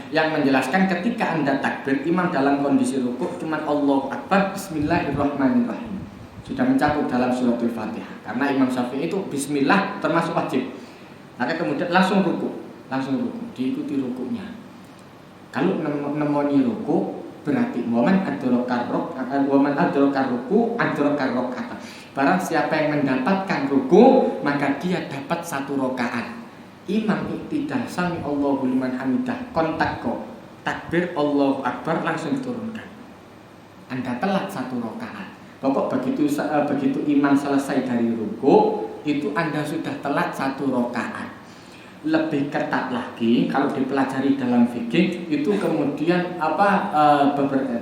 yang menjelaskan ketika Anda takbir imam dalam kondisi ruku cuma Allahu Akbar bismillahirrahmanirrahim. sudah mencakup dalam suratul Fatihah. Karena Imam Syafi'i itu bismillah termasuk wajib. Maka kemudian langsung ruku, diikuti rukunya. Kalau nemoni ruku berarti waman adrakar ruku adrakar rakaat. Barang siapa yang mendapatkan ruku, maka dia dapat 1 rakaat. Imam iktidal sami Allahu liman hamidah, kontak kok takbir Allahu Akbar langsung diturunkan. Anda telat 1 rakaat. Pokok begitu imam selesai dari ruku, itu Anda sudah telat 1 rakaat. Lebih ketat lagi kalau dipelajari dalam fikih itu kemudian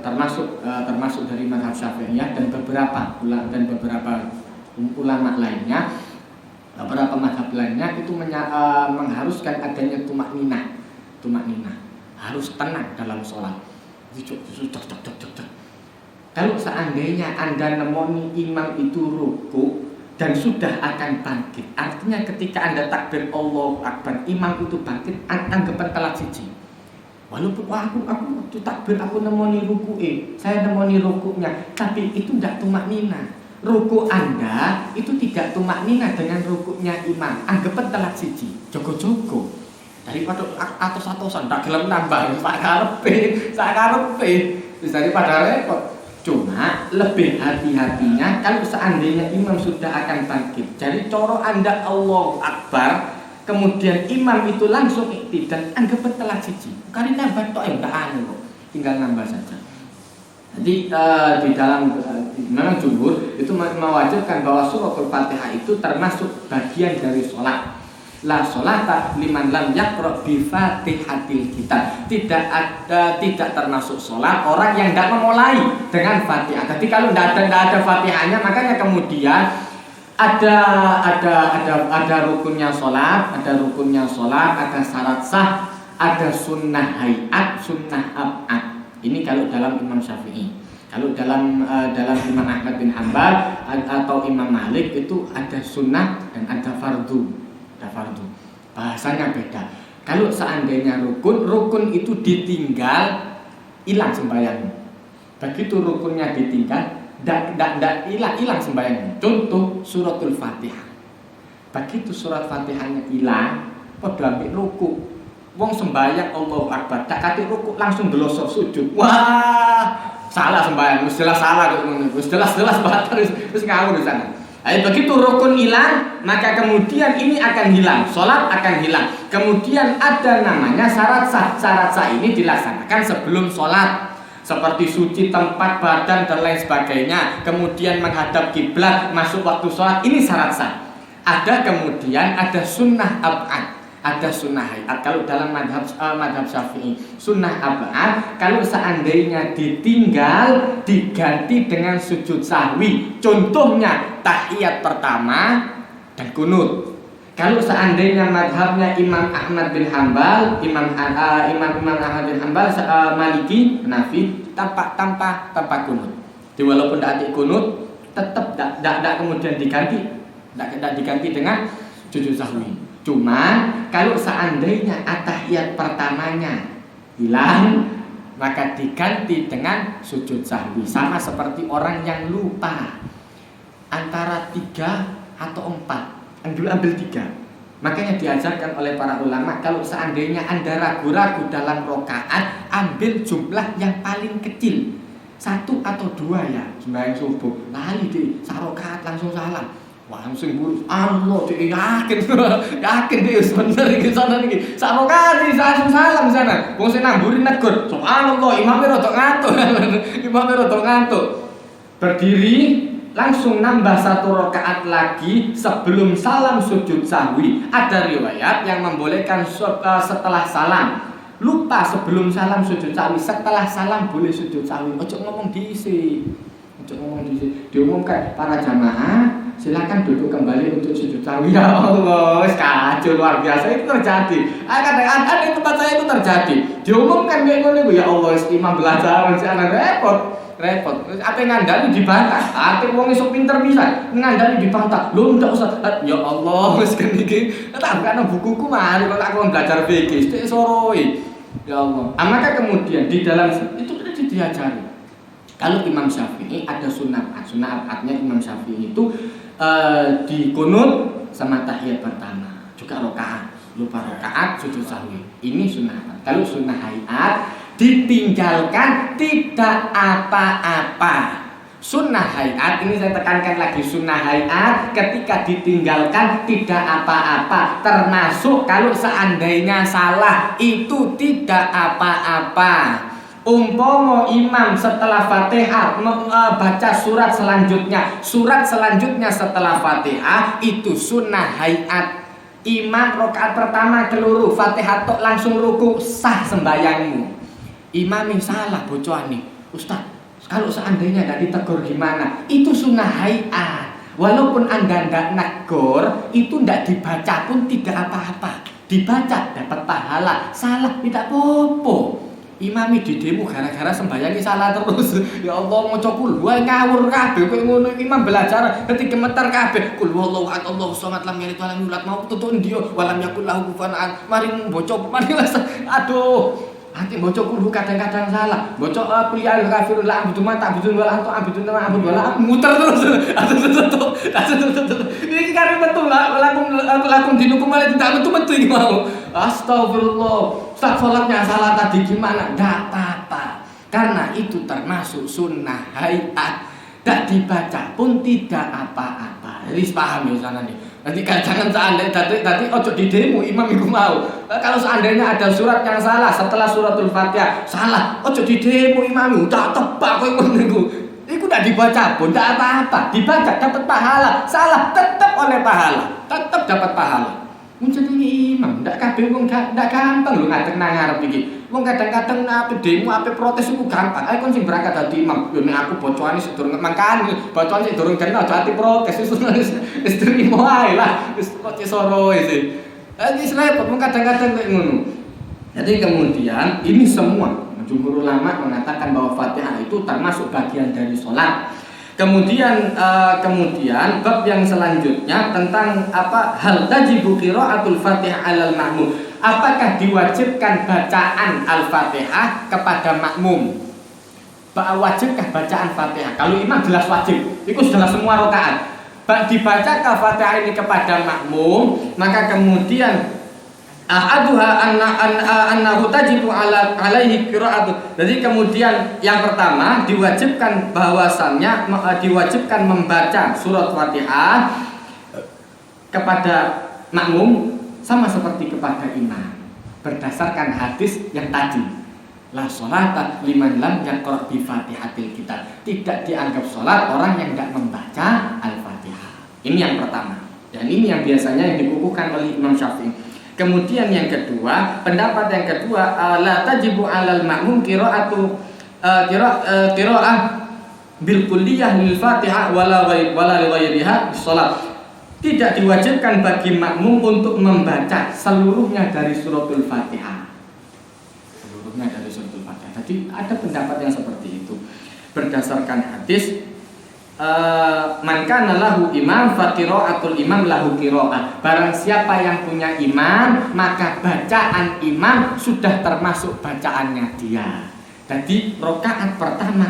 termasuk dari mazhab Syafi'iyah dan beberapa ulama lainnya, beberapa mazhab lainnya itu mengharuskan adanya tumak ninah, harus tenang dalam sholat. Kalau seandainya Anda nemoni imam itu ruku dan sudah akan bangkit, artinya ketika Anda takbir Allahu Akbar, imam itu bangkit, anggapan telat siji. Walaupun aku takbir, aku nemoni ruku, saya nemoni rukunya, tapi itu tidak tumak nina. Ruku Anda itu tidak tumak nina dengan rukunya imam, anggapan telat siji. Jogo-jogo daripada atos-atosan, tak gelem nambah sakarepe, daripada repot. Cuma lebih hati-hatinya kalau seandainya imam sudah akan bangkit. Jadi coro Anda Allahu Akbar, kemudian imam itu langsung iktidal, anggap telat siji. Karena nambah tok enggak anu kok, tinggal nambah saja. Jadi di dalam memang jumhur itu mewajibkan bahwa suratul Fatihah itu termasuk bagian dari sholat. La sholata liman lam yaqra bi Fatihatil Kitab. Tidak termasuk sholat orang yang tidak memulai dengan Fatihah. Jadi kalau tidak ada Fatihahnya, makanya kemudian ada rukunnya sholat, ada syarat sah, ada sunnah hayat, sunnah ab'ad. Ini kalau dalam Imam Syafi'i. Kalau dalam Imam Ahmad bin Hanbal atau Imam Malik itu ada sunnah dan ada fardu. Bahasanya beda. Kalau seandainya rukun itu ditinggal, hilang sembahyangnya. Begitu rukunnya ditinggal, tidak hilang sembahyangnya. Contoh suratul Fatihah. Begitu surat Fatihahnya hilang, padha ambek ruku. Wong sembahyang Allahu Akbar, tak kate ruku langsung glosor sujud. Wah, salah sembahyang, wis jelas salah kok ngono. Wis jelas batal wis ngawur di sana. Begitu rukun hilang, maka kemudian ini akan hilang, sholat akan hilang. Kemudian ada namanya syarat sah. Syarat sah ini dilaksanakan sebelum sholat, seperti suci tempat, badan dan lain sebagainya. Kemudian menghadap kiblat, masuk waktu sholat, ini syarat sah. Kemudian ada sunnah ab'ad, ada sunnah hayat. Kalau dalam madhab Syafi'i, sunnah ab'ad kalau seandainya ditinggal diganti dengan sujud sahwi. Contohnya tahiyat pertama dan kunut. Kalau seandainya madhabnya Imam Ahmad bin Hanbal, Imam Ahmad bin Hanbal, Maliki, Hanafi, tanpa kunut. Jadi walaupun tidak kunut, tetap tidak kemudian diganti dengan sujud sahwi. Cuman kalau seandainya tahiyat pertamanya hilang, maka diganti dengan sujud sahwi. Sama seperti orang yang lupa antara 3 atau 4, ambil 3. Makanya diajarkan oleh para ulama, kalau seandainya Anda ragu-ragu dalam rakaat, ambil jumlah yang paling kecil, 1 atau 2 ya. Sembahyang subuh, lali deh, sarokaat langsung salam. Wah, langsung buruk. Allah, dia yakin dia bener iki sana iki. Sarokaat langsung salam di sana. Wong sing namburi negur. Subhanallah, imamnya rada ngantuk. Berdiri langsung nambah 1 rakaat lagi sebelum salam sujud sahwi. Ada riwayat yang membolehkan setelah salam. Lupa sebelum salam sujud sahwi, setelah salam boleh sujud sahwi. Ojo ngomong diisi. Diumumkan para jamaah, silakan duduk kembali untuk sujud sahwi. Ya Allah, kacau luar biasa itu terjadi. Kadang-kadang di tempat saya itu terjadi. Diumumkan kayak gini, ya Allah, imam belajar si anak repot. Apa ngandani dibantah? Ate wong iso pinter bisa ngandani dibantah. Lho ndak usah. Ya Allah, wis kene iki. Tak ana bukuku mari kok aku belajar fikih, sik soroi. Ya Allah. Maka kemudian di dalam itu diajari. Kalau Imam Syafi'i ada sunat-sunatnya Imam Syafi'i itu di kunut sama tahiyat pertama, juga rakaat, lupa rakaat, sujud sahwi. Ini sunat. Kalau sunnah hayat ditinggalkan tidak apa-apa. Sunnah hayat ini saya tekankan lagi, sunnah hayat ketika ditinggalkan tidak apa-apa, termasuk kalau seandainya salah itu tidak apa-apa. Umpama imam setelah Fatihah baca surat selanjutnya setelah Fatihah itu sunnah hayat. Imam rakaat pertama keluru Fatihah tok langsung ruku, sah sembayangmu. Imam yang salah bocoan nih Ustaz, kalau seandainya tidak ditegur gimana? Itu sunnah hayat. Walaupun Anda tidak negur, itu tidak dibaca pun tidak apa-apa. Dibaca dapat pahala, salah tidak apa-apa. Imami di demo gara-gara sembayangi salah terus. Ya Allah maca kul wae ngawur kabeh kowe ngono imam belajar dadi gemeter kabeh. Kul wallahu ahad Allahu samad lam yalid walam yulad mau tutun dia walam yakul lahu kufuwan ahad. Mari bocok mari aduh. Ati bocok kul kadang-kadang salah. Bocok qul ya ayyuhal kafirun la a'budu ma ta'budun wa la antum a'budun ma a'budu wa la muter terus. Iki kare betul lakum dinukum ala tidak betul iki mau. Astagfirullah. Ustaz sholatnya salah tadi gimana? Tidak apa-apa. Karena itu termasuk sunnah hayat. Tidak dibaca pun tidak apa-apa. Jadi paham ya sana nih. Nanti jangan seandainya tadi ojo di demo imam itu mau. Kalau seandainya ada surat yang salah setelah suratul Fatihah salah, ojo di demo imam itu tak tebak kowe ngono. Iku tidak dibaca pun tidak apa-apa. Dibaca dapat pahala, salah tetap oleh pahala, tetap dapat pahala. Menjadi imam, ndak kabeh wong ndak gampang lho ngadeg nang ngarep iki. Wong kadang-kadang ape demo, ape protes iku gampang. Ayo kon sing berangkat dadi imam. Yo nek aku bocone sing durung mangkane, bocone sing durung kena aja ati protes wis trimo ae lah. Wis kok soro sih. Iki repot wong kadang-kadang kayak ngono. Jadi kemudian ini semua jumhur ulama mengatakan bahwa Fatihah itu termasuk bagian dari sholat. Kemudian bab yang selanjutnya tentang apa hal tajibu qiraatul Fatihah 'alal ma'mum. Apakah diwajibkan bacaan Al-Fatihah kepada makmum? Wajibkah bacaan Fatihah? Kalau imam jelas wajib. Itu sudah semua rakaat. Dibacakah Fatihah ini kepada makmum, maka kemudian ahaduha annahu tajibu alaihi qiraatu. Jadi kemudian yang pertama diwajibkan bahwasannya diwajibkan membaca surat Fatihah kepada makmum sama seperti kepada imam berdasarkan hadis yang tadi. La sholata liman lam yaqra bi Fatihatil kitab. Tidak dianggap salat orang yang tidak membaca Al-Fatihah. Ini yang pertama. Dan ini yang biasanya yang dikukuhkan oleh Imam Syafi'i. Kemudian yang kedua, pendapat yang kedua, la tajibu 'alal ma'mum qira'ah bil kulliyah lil Fatihah wala li ghairiha shalat. Tidak diwajibkan bagi makmum untuk membaca seluruhnya dari suratul Fatihah. Seluruhnya dari suratul Fatihah. Jadi ada pendapat yang seperti itu. Berdasarkan hadis man kana lahu imam fa qiraatul imam lahu qiraah. Barang siapa yang punya imam, maka bacaan imam sudah termasuk bacaannya dia. Jadi rakaat pertama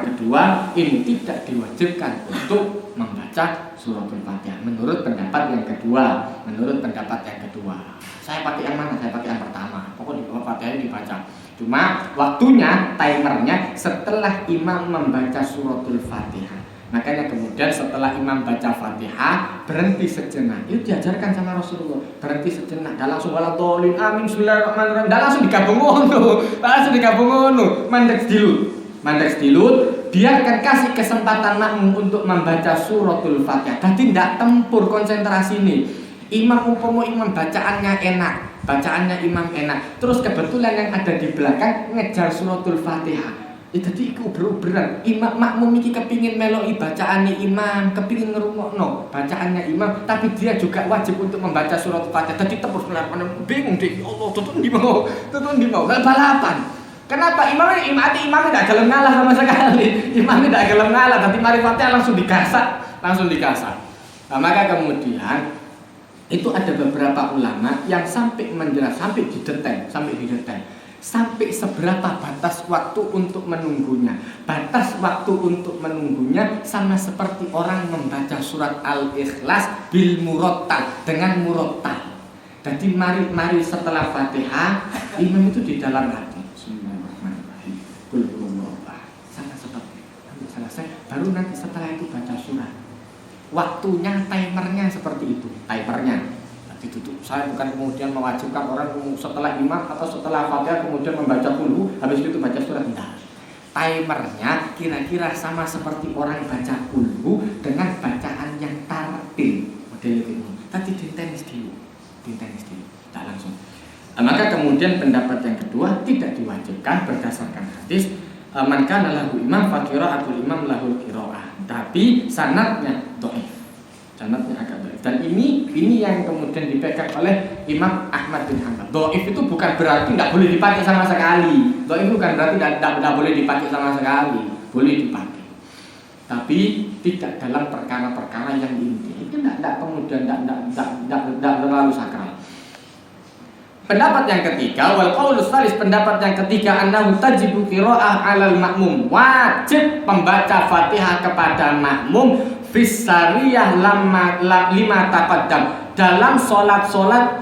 kedua ini tidak diwajibkan untuk membaca suratul Fatihah menurut pendapat yang kedua. Saya pakai yang mana? Saya pakai yang pertama. Pokoknya Fatihah dibaca. Cuma waktunya, timernya setelah imam membaca suratul Fatihah. Makanya kemudian setelah imam baca Fatihah berhenti sejenak. Itu diajarkan sama Rasulullah. Berhenti sejenak. Dah langsung waladhdallin amin bismillahirrahmanirrahim. Dah langsung digabung ngono. Mandek sedilut. Biarkan kasih kesempatan makmum untuk membaca suratul Fatihah. Jadi tidak tempur konsentrasi ini. Imam bacaannya imam enak. Terus kebetulan yang ada di belakang ngejar suratul Fatihah. Jadi iku beruberan. Imam makmum iki kepingin meloi bacaannya imam, kepingin ngerungokno bacaannya imam, tapi dia juga wajib untuk membaca suratul Fatihah. Jadi tepus bingung deh. Allah, tutun di mau. Balapan. Kenapa imamnya tidak gelem ngalah sama sekali. Imamnya tidak gelem ngalah, tapi mari Fatihah langsung digasak. Nah, maka kemudian itu ada beberapa ulama yang sampai menjelaskan sampai di detail. Sampai seberapa batas waktu untuk menunggunya? Batas waktu untuk menunggunya sama seperti orang membaca surat Al-Ikhlas bil murattal, dengan murattal. Jadi mari setelah Fatihah, imam itu di dalam hati. Bismillahirrahmanirrahim. Qul huwallahu ahad. Sama seperti sampai selesai, baru nanti setelah itu baca surat. Waktunya, timernya seperti itu, timernya. Ditutup. Saya bukan kemudian mewajibkan orang setelah imam atau setelah Fatihah kemudian membaca qul, habis itu baca surat. Enggak. Timernya kira-kira sama seperti orang baca qul dengan bacaan yang tartil model ini. Tadi dintenis dulu, tak langsung. Maka kemudian pendapat yang kedua tidak diwajibkan berdasarkan hadis man kana lahu imam fa qira'atul imam lahul qira'ah. Tapi sanadnya dhaif. Sanadnya agak dhaif. Dan ini yang kemudian dipegang oleh Imam Ahmad bin Hanbal. Dhaif itu bukan berarti tidak boleh dipakai sama sekali. Dhaif bukan berarti tidak boleh dipakai sama sekali. Boleh dipakai. Tapi tidak dalam perkara-perkara yang inti. Itu tidak kemudian tidak terlalu sakral. Pendapat yang ketiga, wal qaulus tsalis, pendapat yang ketiga, annahu tajibu qira'ah 'alal ma'mum. Wajib pembaca Fatihah kepada makmum fisariyah lima taqaddam, dalam solat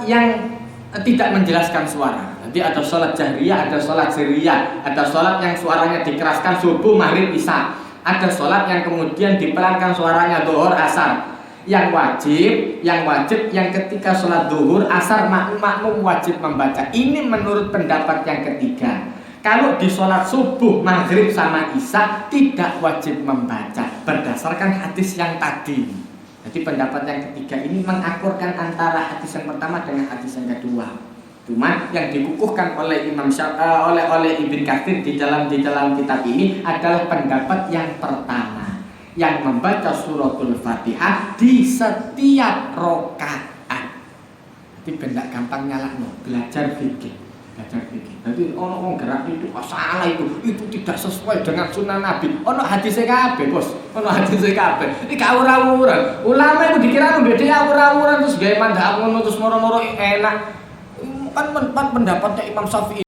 yang tidak menjelaskan suara. Nanti ada solat jahriyah, ada solat sirriyah, ada solat yang suaranya dikeraskan subuh, maghrib, isya. Ada solat yang kemudian dipelankan suaranya zuhur, asar. Yang wajib yang ketika sholat zuhur, asar, makmum wajib membaca. Ini menurut pendapat yang ketiga. Kalau di sholat subuh, maghrib sama isya tidak wajib membaca berdasarkan hadis yang tadi. Jadi pendapat yang ketiga ini mengakurkan antara hadis yang pertama dengan hadis yang kedua. Cuma yang dikukuhkan oleh oleh Ibn Katsir di dalam kitab ini adalah pendapat yang pertama, yang membaca suratul Fatihah di setiap rakaat. Jadi benda gampang nyalakno, belajar fikih. Jadi ono gerak itu salah itu tidak sesuai dengan sunnah Nabi. Ono hadise kabeh, Bos. Ono hadise kabeh. Iki awur-awuran. Ulama itu dikira mbedhe awur-awuran terus gawe mandhap ngono terus moro-moro enak. Kan pendapatnya Imam Syafi'i